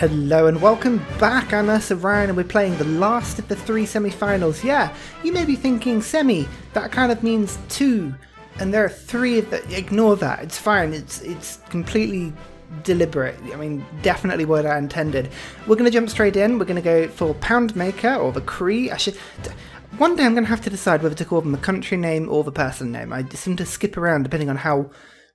Hello and welcome back. I'm Ursa and we're playing the last of the three semi-finals. Yeah, you may be thinking semi, that kind of means two, and there are three of that. Ignore that, it's fine, it's completely deliberate. I mean, definitely what I intended. We're going to jump straight in. We're going to go for Pound Maker or the Cree. One day I'm going to have to decide whether to call them the country name or the person name. I seem to skip around depending on how...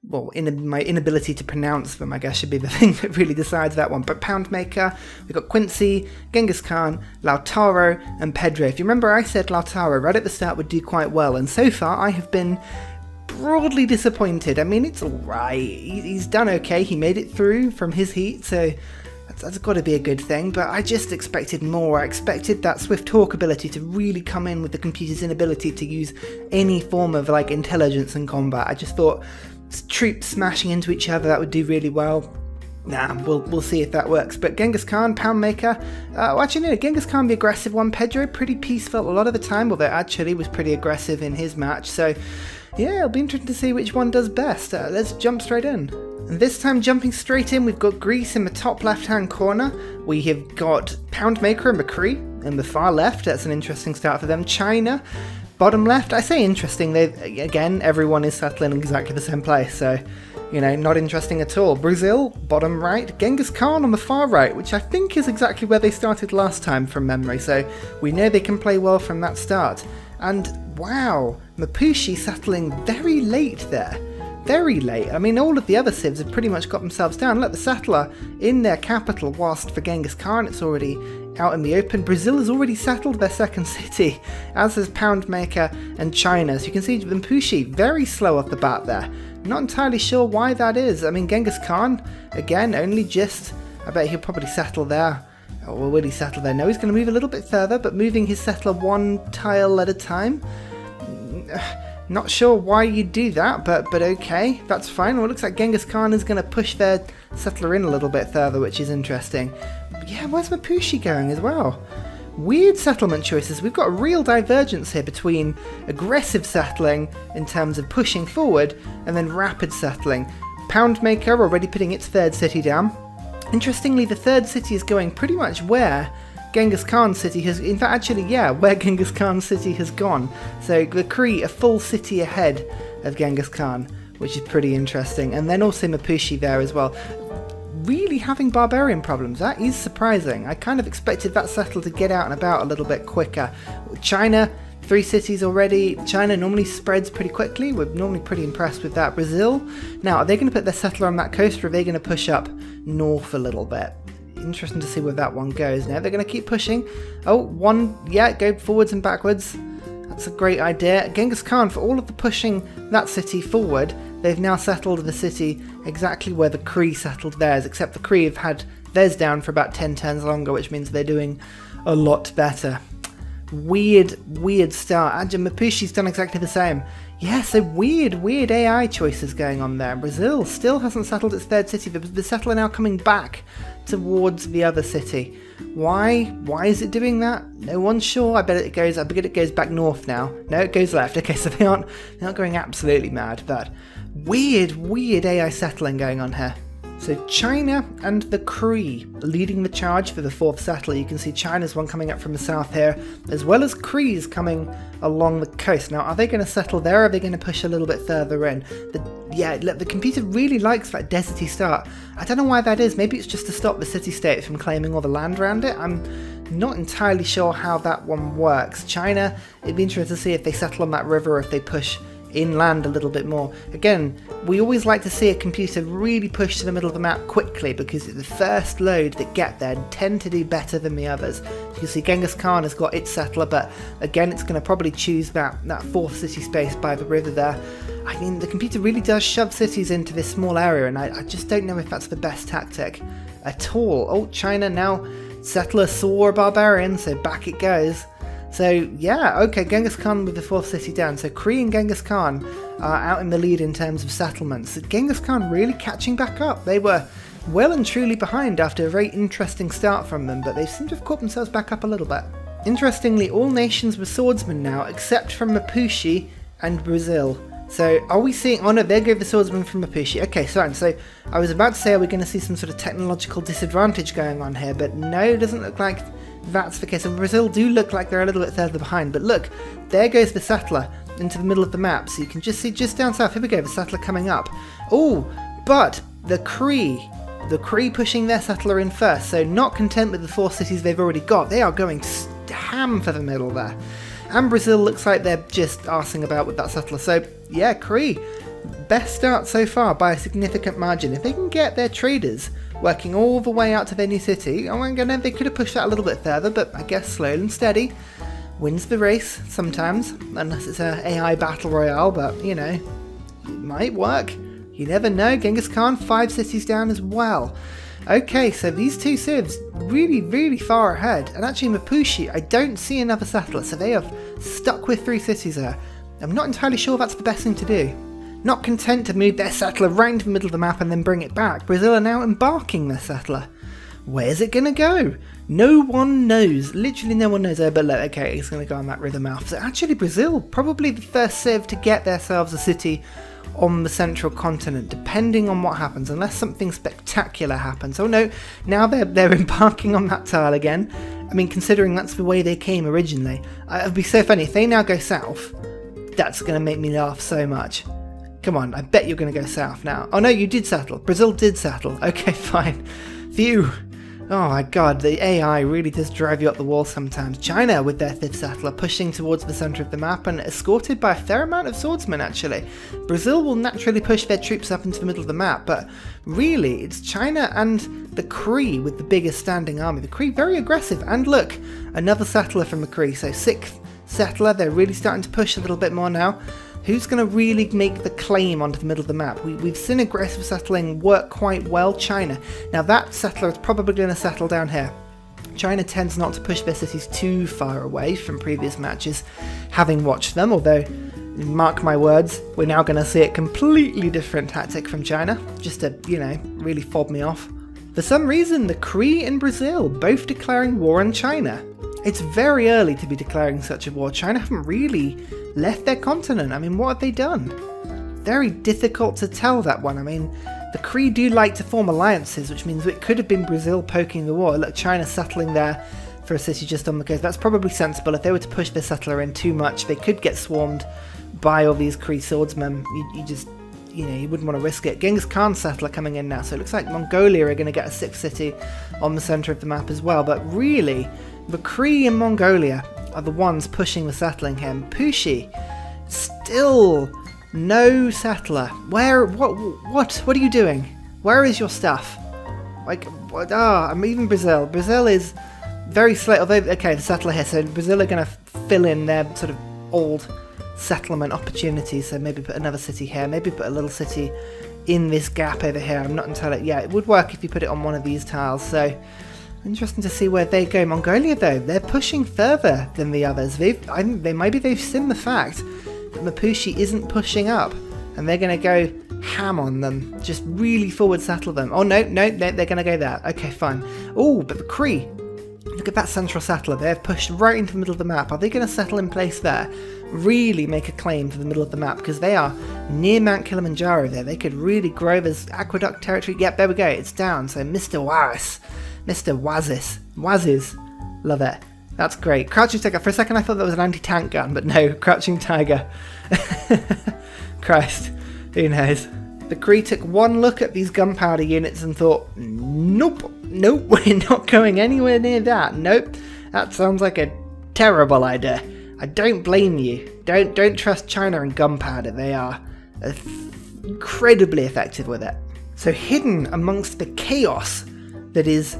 well, my inability to pronounce them, I guess, should be the thing that really decides that one. But Pound Maker, we've got Quincy, Genghis Khan, Lautaro, and Pedro. If you remember, I said Lautaro right at the start would do quite well, and so far I have been broadly disappointed. I mean, it's alright. He's done okay. He made it through from his heat, so that's got to be a good thing, but I just expected more. I expected that Swift Talk ability to really come in with the computer's inability to use any form of, like, intelligence in combat. I just thought... troops smashing into each other, that would do really well. Nah, we'll see if that works. But Genghis Khan, Pound Maker, well, actually no, Genghis Khan the aggressive one, Pedro pretty peaceful a lot of the time, although actually was pretty aggressive in his match, so yeah, it'll be interesting to see which one does best. Let's jump straight in. And this time, jumping straight in, we've got Greece in the top left-hand corner. We have got Pound Maker and McCree in the far left. That's an interesting start for them. China, bottom left. I say interesting. Again, everyone is settling in exactly the same place, so, you know, not interesting at all. Brazil, bottom right. Genghis Khan on the far right, which I think is exactly where they started last time from memory, so we know they can play well from that start. And, wow, Mapuche settling very late there. Very late. I mean, all of the other civs have pretty much got themselves down. Look, the settler in their capital, whilst for Genghis Khan it's already out in the open. Brazil has already settled their second city, as has Pound Maker and China. So you can see Mapuche very slow off the bat there. Not entirely sure why that is. I mean, Genghis Khan, again, only just... I bet he'll probably settle there. Or will he settle there? No, he's going to move a little bit further, but moving his settler one tile at a time. Not sure why you'd do that, but okay, that's fine. Well, it looks like Genghis Khan is going to push their settler in a little bit further, which is interesting. But yeah, where's Mapuche going as well? Weird settlement choices. We've got a real divergence here between aggressive settling in terms of pushing forward and then rapid settling. Pound Maker already putting its third city down. Interestingly, the third city is going pretty much where Genghis Khan city has, in fact, actually, yeah, where Genghis Khan city has gone. So the Cree, a full city ahead of Genghis Khan, which is pretty interesting. And then also Mapuche there as well. Really having barbarian problems. That is surprising. I kind of expected that settle to get out and about a little bit quicker. China, 3 cities already. China normally spreads pretty quickly. We're normally pretty impressed with that. Brazil, now, are they going to put their settler on that coast, or are they going to push up north a little bit? Interesting to see where that one goes. Now they're going to keep pushing. Oh, one, yeah, go forwards and backwards. That's a great idea. Genghis Khan, for all of the pushing that city forward, they've now settled the city exactly where the Cree settled theirs, except the Cree have had theirs down for about 10 turns longer, which means they're doing a lot better. Weird start. And Mapuche's done exactly the same. Yeah, so weird AI choices going on there. Brazil still hasn't settled its third city. The settler now coming back towards the other city. Why is it doing that? No one's sure. I bet it goes back north now. No, it goes left. Okay, so they're not going absolutely mad, but weird AI settling going on here. So China and the Cree leading the charge for the fourth settler. You can see China's one coming up from the south here, as well as Cree's coming along the coast. Now, are they going to settle there, or are they going to push a little bit further in? The computer really likes that deserty start. I don't know why that is. Maybe it's just to stop the city-state from claiming all the land around it. I'm not entirely sure how that one works. China, it'd be interesting to see if they settle on that river or if they push inland a little bit more. Again, we always like to see a computer really push to the middle of the map quickly, because the first load that get there tend to do better than the others. You can see Genghis Khan has got its settler, but again, it's going to probably choose that fourth city space by the river there. I mean, the computer really does shove cities into this small area, and I just don't know if that's the best tactic at all. Oh, China now, settler saw a barbarian, so back it goes. So yeah, okay, Genghis Khan with the fourth city down. So Cree and Genghis Khan are out in the lead in terms of settlements. Genghis Khan really catching back up. They were well and truly behind after a very interesting start from them, but they seem to have caught themselves back up a little bit. Interestingly, all nations were swordsmen now, except from Mapuche and Brazil. So are we seeing... Oh no, there go the swordsman from Mapuche. Okay, so I was about to say, are we going to see some sort of technological disadvantage going on here? But no, it doesn't look like that's the case. And Brazil do look like they're a little bit further behind. But look, there goes the settler into the middle of the map. So you can just see just down south. Here we go, the settler coming up. Oh, but the Cree pushing their settler in first. So not content with the 4 cities they've already got, they are going ham for the middle there. And Brazil looks like they're just arsing about with that settler. So, yeah, Cree, best start so far by a significant margin. If they can get their traders working all the way out to their new city, they could have pushed that a little bit further, but I guess slow and steady wins the race sometimes, unless it's an AI battle royale, but, you know, it might work. You never know. Genghis Khan, 5 cities down as well. Okay, so these 2 civs really, really far ahead. And actually Mapuche, I don't see another settler, so they have stuck with 3 cities there. I'm not entirely sure that's the best thing to do. Not content to move their settler right into the middle of the map and then bring it back, Brazil are now embarking their settler. Where's it going to go? No one knows. Literally no one knows. Oh, but look, okay, it's going to go on that river mouth. So actually Brazil, probably the first civ to get themselves a city on the central continent, depending on what happens, unless something spectacular happens. Oh no, now they're embarking on that tile again. I mean, considering that's the way they came originally. It'd be so funny if they now go south. That's going to make me laugh so much. Come on, I bet you're going to go south now. Oh no, you did settle. Brazil did settle. Okay, fine. Phew. Oh my god, the AI really does drive you up the wall sometimes. China with their 5th settler pushing towards the centre of the map and escorted by a fair amount of swordsmen actually. Brazil will naturally push their troops up into the middle of the map, but really it's China and the Cree with the biggest standing army. The Cree very aggressive, and look, another settler from the Cree, so 6th settler, they're really starting to push a little bit more now. Who's going to really make the claim onto the middle of the map? We've seen aggressive settling work quite well. China. Now that settler is probably going to settle down here. China tends not to push their cities too far away from previous matches, having watched them, although, mark my words, we're now going to see a completely different tactic from China, just to, you know, really fob me off. For some reason, the Cree and Brazil both declaring war on China. It's very early to be declaring such a war. China haven't really left their continent. I mean, what have they done? Very difficult to tell, that one. I mean, the Cree do like to form alliances, which means it could have been Brazil poking the war. Look, China settling there for a city just on the coast. That's probably sensible. If they were to push their settler in too much, they could get swarmed by all these Cree swordsmen. You just, you know, you wouldn't want to risk it. Genghis Khan settler coming in now, so it looks like Mongolia are going to get a 6th city on the centre of the map as well. But really, the Cree and Mongolia are the ones pushing the settling here. Mapuche, still no settler. Where? What are you doing? Where is your stuff? Like, what? I mean, even Brazil. Brazil is very slow. Although, okay, the settler here. So Brazil are going to fill in their sort of old settlement opportunities. So maybe put another city here. Maybe put a little city in this gap over here. I'm not entirely. Yeah, it would work if you put it on one of these tiles. So interesting to see where they go. Mongolia, though, they're pushing further than the others. Maybe they've seen the fact that Mapuche isn't pushing up, and they're going to go ham on them. Just really forward settle them. Oh, no, they're going to go there. Okay, fine. Oh, but the Cree, look at that central settler. They've pushed right into the middle of the map. Are they going to settle in place there? Really make a claim for the middle of the map, because they are near Mount Kilimanjaro there. They could really grow this aqueduct territory. Yep, there we go. It's down. So Mr. Waris. Mr. Wazis. Love it. That's great. Crouching Tiger. For a second I thought that was an anti-tank gun, but no, Crouching Tiger. Christ. Who knows? The Cree took one look at these gunpowder units and thought, nope, we're not going anywhere near that. Nope, that sounds like a terrible idea. I don't blame you. Don't trust China and gunpowder. They are incredibly effective with it. So hidden amongst the chaos that is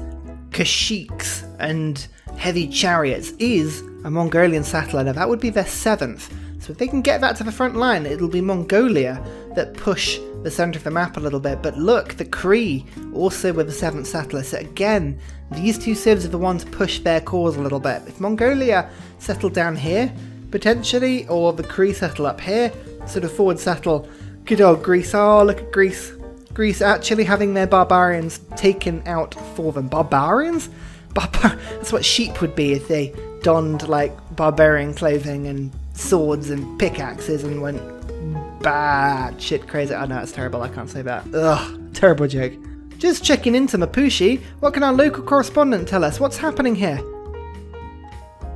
Kashyyyks and heavy chariots is a Mongolian settler. Now that would be their 7th. So if they can get that to the front line, it'll be Mongolia that push the centre of the map a little bit. But look, the Cree also with the 7th settler. So again, these 2 civs are the ones to push their cause a little bit. If Mongolia settle down here, potentially, or the Cree settle up here, sort of forward settle, good old Greece. Oh, look at Greece. Greece actually having their barbarians taken out for them. Barbarians? That's what sheep would be if they donned like barbarian clothing and swords and pickaxes and went bad shit crazy. Oh no, it's terrible. I can't say that. Ugh, terrible joke. Just checking into Mapushi. What can our local correspondent tell us? What's happening here?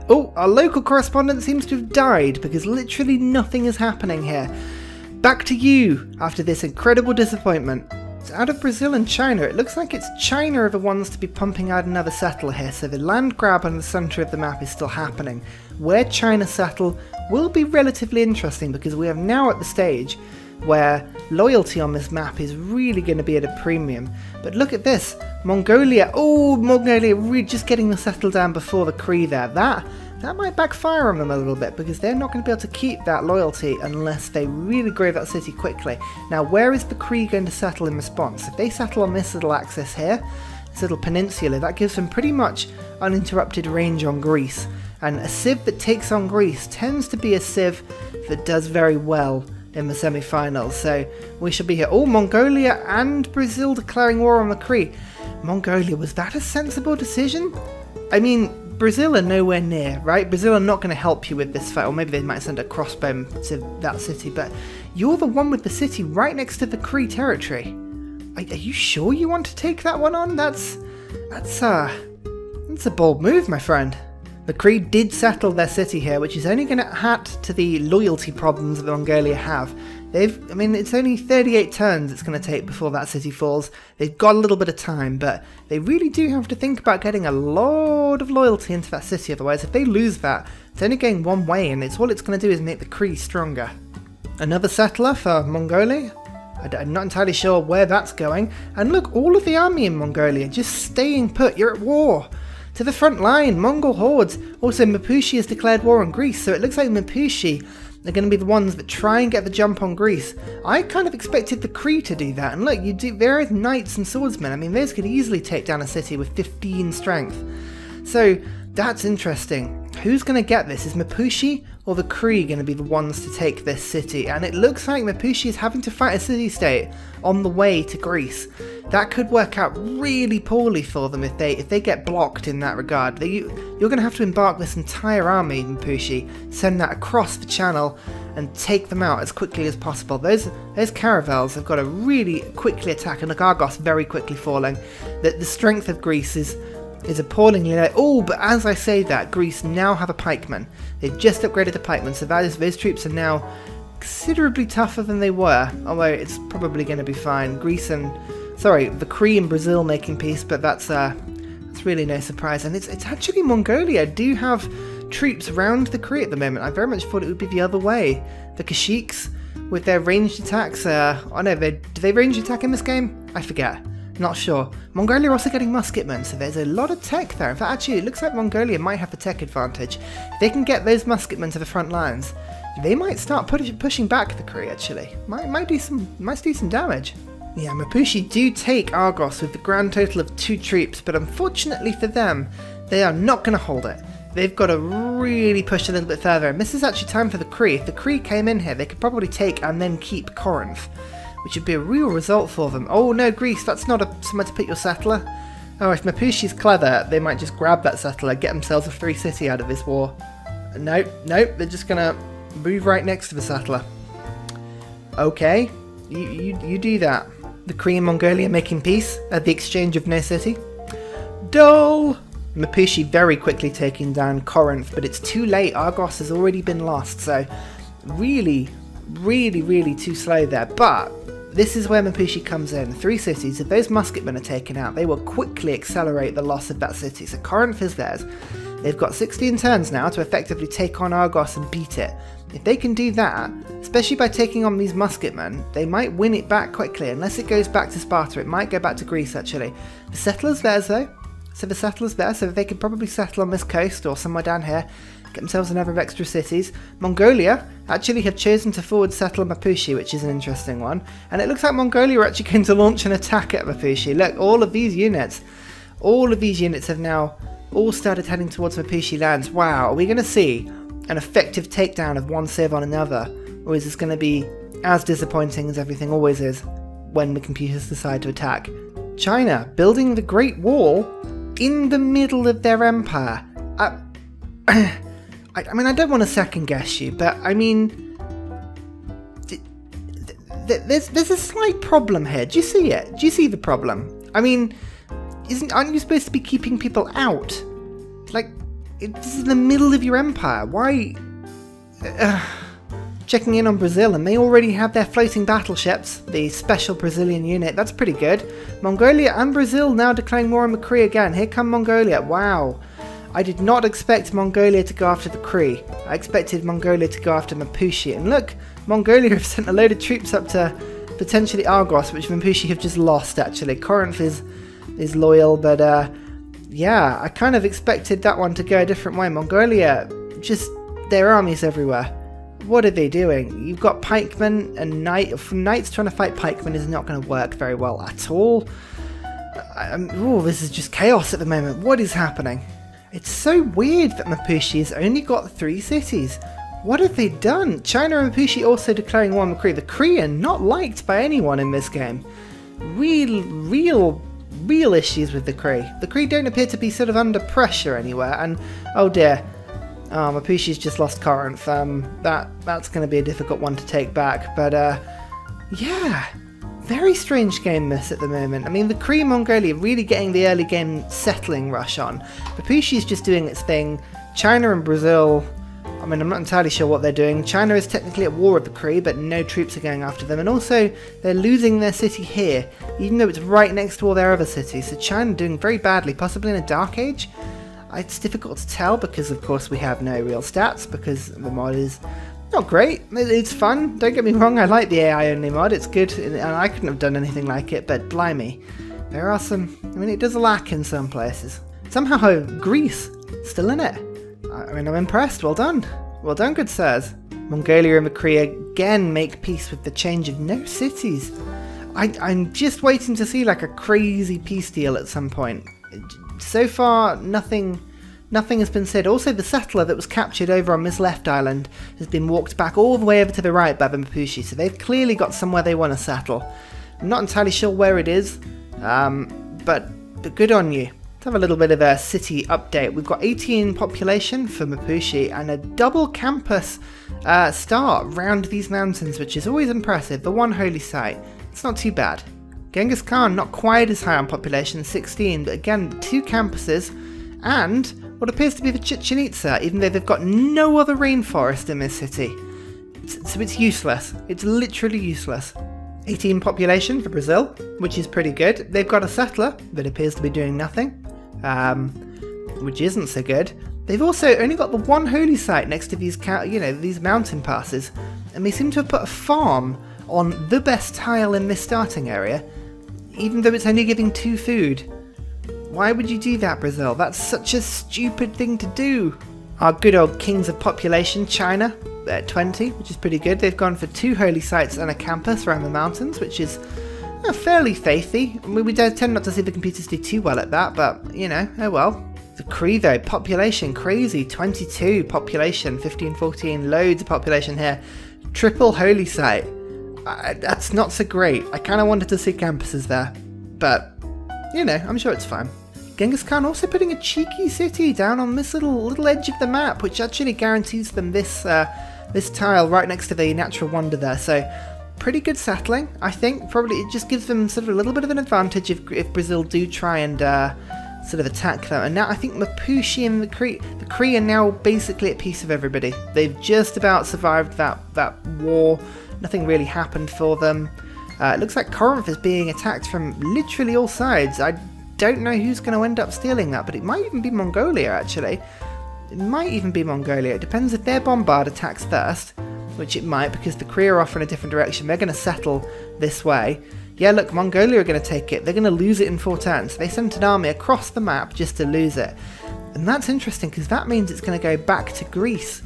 Oh, our local correspondent seems to have died because literally nothing is happening here. Back to you after this incredible disappointment. So out of Brazil and China, it looks like it's China are the ones to be pumping out another settler here, so the land grab on the centre of the map is still happening. Where China settle will be relatively interesting because we are now at the stage where loyalty on this map is really going to be at a premium. But look at this, Mongolia, oh, Mongolia really just getting the settle down before the Cree there. That might backfire on them a little bit because they're not going to be able to keep that loyalty unless they really grow that city quickly. Now, where is the Cree going to settle in response? If they settle on this little axis here, this little peninsula, that gives them pretty much uninterrupted range on Greece. And a civ that takes on Greece tends to be a civ that does very well in the semi-finals. So we shall be here. Oh, Mongolia and Brazil declaring war on the Cree. Mongolia, was that a sensible decision? I mean, Brazil are nowhere near, right? Brazil are not going to help you with this fight, or maybe they might send a crossbow to that city, but you're the one with the city right next to the Cree territory. Are you sure you want to take that one on? That's a bold move, my friend. The Cree did settle their city here, which is only going to add to the loyalty problems that Mongolia have. I mean, it's only 38 turns it's going to take before that city falls. They've got a little bit of time, but they really do have to think about getting a lot of loyalty into that city. Otherwise, if they lose that, it's only going one way, and all it's going to do is make the Cree stronger. Another settler for Mongolia. I'm not entirely sure where that's going. And look, all of the army in Mongolia just staying put. You're at war. To the front line, Mongol hordes. Also, Mapushi has declared war on Greece, so it looks like Mapushi are going to be the ones that try and get the jump on Greece. I kind of expected the Cree to do that, and look, there are knights and swordsmen. I mean, those could easily take down a city with 15 strength. So that's interesting. Who's going to get this? Is Mapushi or the Cree going to be the ones to take this city? And it looks like Mapushi is having to fight a city-state on the way to Greece. That could work out really poorly for them if they get blocked in that regard. You're going to have to embark this entire army, Mapushi, send that across the channel and take them out as quickly as possible. Those caravels have got to really quickly attack, and look, Argos very quickly falling. The strength of Greece is appallingly low. Oh, but as I say that, Greece now have a pikeman. They've just upgraded the pikeman, so those troops are now considerably tougher than they were, although it's probably going to be fine. The Cree and Brazil making peace, but that's really no surprise. And it's actually Mongolia do have troops around the Cree at the moment. I very much thought it would be the other way. The Kashyyyks with their ranged attacks. Oh no, do they ranged attack in this game? I forget. Not sure. Mongolia are also getting musketmen, so there's a lot of tech there. In fact, actually, it looks like Mongolia might have the tech advantage. If they can get those musketmen to the front lines, they might start pushing back the Cree, actually. Might do some damage. Yeah, Mapushi do take Argos with the grand total of 2 troops, but unfortunately for them, they are not going to hold it. They've got to really push a little bit further, and this is actually time for the Cree. If the Cree came in here, they could probably take and then keep Corinth, which would be a real result for them. Oh no, Greece, that's not somewhere to put your settler. Oh, if Mapushi's clever, they might just grab that settler, get themselves a free city out of this war. Nope, they're just gonna move right next to the settler. Okay, you do that. The Cree and Mongolia making peace at the exchange of no city. Dull! Mapushi very quickly taking down Corinth, but it's too late. Argos has already been lost, so really too slow there. But this is where Mapushi comes in. 3 cities, if those musketmen are taken out, they will quickly accelerate the loss of that city. So Corinth is theirs. They've got 16 turns now to effectively take on Argos and beat it. If they can do that, especially by taking on these musketmen, they might win it back quickly. Unless it goes back to Sparta, it might go back to Greece actually. The settler's theirs though. So the settler's there, so they could probably settle on this coast or somewhere down here, get themselves a number of extra cities. Mongolia actually have chosen to forward settle Mapushi, which is an interesting one. And it looks like Mongolia are actually going to launch an attack at Mapushi. Look, all of these units have now all started heading towards Mapushi lands. Wow, are we going to see an effective takedown of one civ on another? Or is this going to be as disappointing as everything always is when the computers decide to attack? China building the Great Wall in the middle of their empire. I mean, I don't want to second guess you, but I mean, there's a slight problem here. Do you see it? Do you see the problem? I mean, aren't you supposed to be keeping people out? Like, this is the middle of your empire. Why? Checking in on Brazil, and they already have their floating battleships, the special Brazilian unit. That's pretty good. Mongolia and Brazil now declaring war on the Cree again. Here come Mongolia. Wow. I did not expect Mongolia to go after the Cree. I expected Mongolia to go after Mapuche. And look, Mongolia have sent a load of troops up to potentially Argos, which Mapuche have just lost, actually. Corinth is loyal, but yeah, I kind of expected that one to go a different way. Mongolia, just their armies everywhere. What are they doing? You've got pikemen and knights trying to fight pikemen is not going to work very well at all. This is just chaos at the moment. What is happening? It's so weird that Mapuche has only got 3 cities. What have they done? China and Mapuche also declaring war on the Cree. The Cree are not liked by anyone in this game. Real issues with the Cree. The Cree don't appear to be sort of under pressure anywhere, and oh dear. Mapuche's just lost Corinth. That's going to be a difficult one to take back. But yeah, very strange game this at the moment. I mean, the Cree Mongolia really getting the early game settling rush on. Mapuche's just doing its thing. China and Brazil, I mean, I'm not entirely sure what they're doing. China is technically at war with the Cree, but no troops are going after them. And also, they're losing their city here, even though it's right next to all their other cities. So China doing very badly, possibly in a dark age. It's difficult to tell because, of course, we have no real stats because the mod is not great. It's fun, don't get me wrong, I like the AI only mod, it's good, and I couldn't have done anything like it, but blimey, there are some, I mean, it does lack in some places. Somehow, Greece, still in it. I mean, I'm impressed, well done. Well done, good sirs. Mongolia and the Cree again make peace with the change of no cities. I'm just waiting to see like a crazy peace deal at some point. So far, nothing has been said. Also, the settler that was captured over on this left island has been walked back all the way over to the right by the Mapuche, so they've clearly got somewhere they want to settle. I'm not entirely sure where it is, but good on you. Let's have a little bit of a city update. We've got 18 population for Mapuche and a double campus start round these mountains, which is always impressive. The one holy site. It's not too bad. Genghis Khan, not quite as high on population, 16, but again, 2 campuses, and what appears to be the Chichen Itza, even though they've got no other rainforest in this city. So it's useless. It's literally useless. 18 population for Brazil, which is pretty good. They've got a settler that appears to be doing nothing, which isn't so good. They've also only got the one holy site next to these, these mountain passes, and they seem to have put a farm on the best tile in this starting area, even though it's only giving 2 food. Why would you do that, Brazil? That's such a stupid thing to do. Our good old kings of population, China, at 20, which is pretty good. They've gone for 2 holy sites and a campus around the mountains, which is fairly faithy. We tend not to see the computers do too well at that, but, oh well. The Cree, though, population, crazy. 22 population, 15, 14, loads of population here. Triple holy site. That's not so great. I kind of wanted to see campuses there, but I'm sure it's fine. Genghis Khan also putting a cheeky city down on this little edge of the map, which actually guarantees them this tile right next to the natural wonder there. So pretty good settling, I think. Probably it just gives them sort of a little bit of an advantage if Brazil do try and sort of attack them. And now I think Mapuche and the Cree are now basically at peace with everybody. They've just about survived that war. Nothing really happened for them. It looks like Corinth is being attacked from literally all sides. I don't know who's going to end up stealing that, but it might even be Mongolia, actually. It might even be Mongolia. It depends if their bombard attacks first, which it might, because the Cree are off in a different direction. They're going to settle this way. Yeah, look, Mongolia are going to take it. They're going to lose it in 4 turns. They sent an army across the map just to lose it. And that's interesting, because that means it's going to go back to Greece.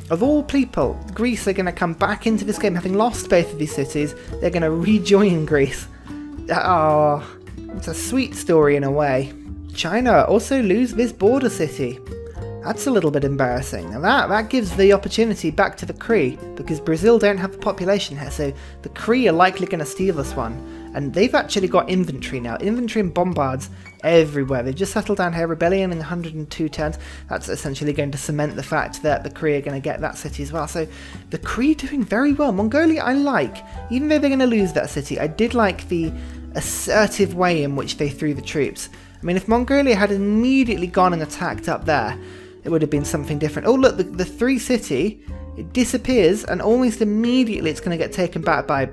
Of all people, Greece are going to come back into this game, having lost both of these cities. They're going to rejoin Greece. Oh, it's a sweet story in a way. China also lose this border city. That's a little bit embarrassing. Now that gives the opportunity back to the Cree, because Brazil don't have the population here, so the Cree are likely going to steal this one. And they've actually got infantry now. Infantry and bombards everywhere. They've just settled down here, rebellion in 102 turns. That's essentially going to cement the fact that the Kree are going to get that city as well. So the Kree doing very well. Mongolia I like. Even though they're going to lose that city, I did like the assertive way in which they threw the troops. I mean, if Mongolia had immediately gone and attacked up there, it would have been something different. Oh look, the 3 city, it disappears, and almost immediately it's going to get taken back by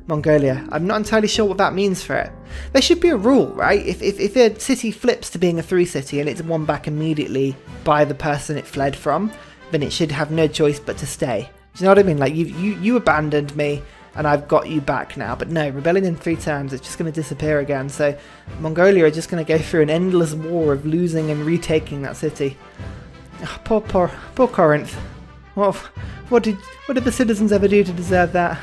Mongolia. I'm not entirely sure what that means for it. There should be a rule, right? If a city flips to being a 3 city and it's won back immediately by the person it fled from, then it should have no choice but to stay. Do you know what I mean? Like, you abandoned me, and I've got you back now. But no, rebellion in 3 turns, it's just going to disappear again. So Mongolia are just going to go through an endless war of losing and retaking that city. Oh, poor Corinth. What did the citizens ever do to deserve that?